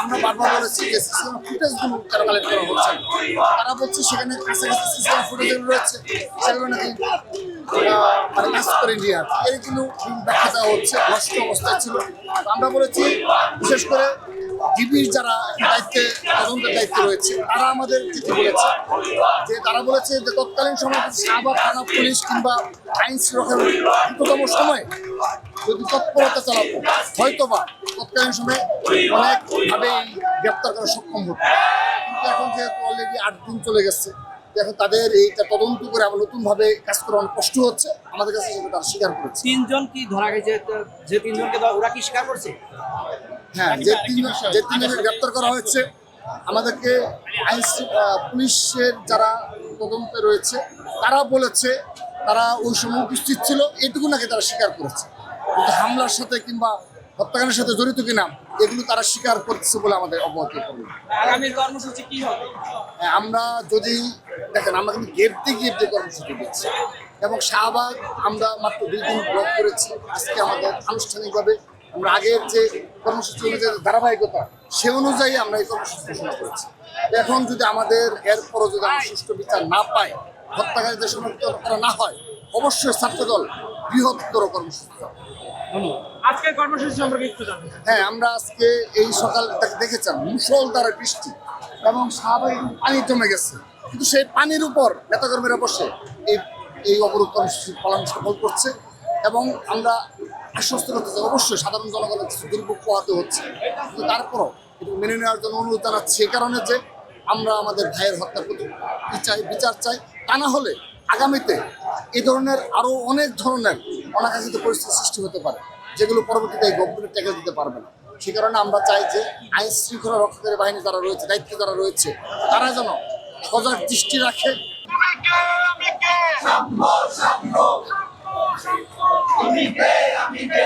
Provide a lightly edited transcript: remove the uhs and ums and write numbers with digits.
আমরা বারবার বলেছি যে সিসিটিভি ফুটেজগুলো যারা কালেক্ট করা হচ্ছে তারা বলছে সেখানে কাছাকাছি সিসিটিভি ফুটেজগুলো রয়েছে সেগুলো নাকি মানে কাজ করে নিয়ে আর এর কিন্তু ব্যাখ্যা দেওয়া হচ্ছে নষ্ট অবস্থায় ছিল। আমরা বলেছি বিশেষ করে ডিবির যারা দায়িত্বে তদন্তের দায়িত্বে রয়েছে তারা আমাদের যেতে বলেছে যে তারা বলেছে যে তৎকালীন সময় শাহবাগ থানা পুলিশ কিংবা আইন শৃঙ্খলার দ্রুততম সময়ে যদি তৎপরতা চালাতো হয়তোবা তৎকালীন সময়ে অনেকভাবেই গ্রেপ্তার করা সক্ষম হতো। কিন্তু এখন যেহেতু অলরেডি 8 দিন চলে গেছে, এখন তাদের এইটা তদন্ত করে আবার নতুনভাবে কাজ করা অনেক কষ্ট হচ্ছে। আমাদের কাছে সেটা তারা স্বীকার করেছে। 3 জন কি ধরা গেছে? যে 3 জনকে ওরা কি স্বীকার করছে? হ্যাঁ, যে 3 জনের গ্রেপ্তার করা হয়েছে আমাদেরকে পুলিশের যারা তদন্তে রয়েছে তারা বলেছে তারা ওই সময় উপস্থিত ছিল, এটুকু নাকি তারা স্বীকার করেছে। কিন্তু হামলার সাথে কিংবা হত্যাকাণ্ডের সাথে জড়িত কিনা এগুলো তারা স্বীকার করছে বলে আমাদের অবগত করবে। আগামী কর্মসূচি কি হবে? আমরা যদি দেখেন আমরা কিন্তু গেটে কর্মসূচি দিচ্ছি এবং শাহবাগ আমরা মাত্র 2 দিন ব্লক করেছি। আজকে আমাদের আনুষ্ঠানিকভাবে আমরা আগের যে কর্মসূচি অনুযায়ী ধারাবাহিকতা সে অনুযায়ী আমরা এই কর্মসূচি ঘোষণা করেছি। এখন যদি আমাদের এরপরও যদি আমরা সুষ্ঠু বিচার না পাই, হত্যাকারীদের শনাক্ত করা না হয়, অবশ্যই ছাত্রদল বৃহত্তর কর্মসূচি। আজকের কর্মসূচি সম্পর্কে একটু জানতে চাই। হ্যাঁ, আমরা আজকে এই সকালটাকে দেখেছিলাম মুষলধারে বৃষ্টি এবং স্বাভাবিক পানি জমে গেছে, কিন্তু সেই পানির উপর নেতাকর্মীরা বসে এই অবরোধ কর্মসূচি পালন সফল করছে এবং আমরা আশ্বস্ত করতে চাই অবশ্যই সাধারণ জনগণের কিছু দুর্ভোগ পোহাতে হচ্ছে, কিন্তু তারপরও এটুকু মেনে নেওয়ার জন্য অনুরোধ জানাচ্ছি। এই কারণে যে আমরা আমাদের ভাইয়ের হত্যার প্রতি বিচার চাই। তা না হলে আগামীতে এই ধরনের আরও অনেক ধরনের অনাকাঙ্ক্ষিত পরিস্থিতি সৃষ্টি হতে পারে, যেগুলো পরবর্তীতে এই গভর্নমেন্ট ট্যাকেল দিতে পারবে না। সে কারণে আমরা চাই যে আইন শৃঙ্খলা রক্ষাকারী বাহিনী যারা রয়েছে, দায়িত্বে যারা রয়েছে, তারা যেন সজাগ দৃষ্টি রাখে। আমি কে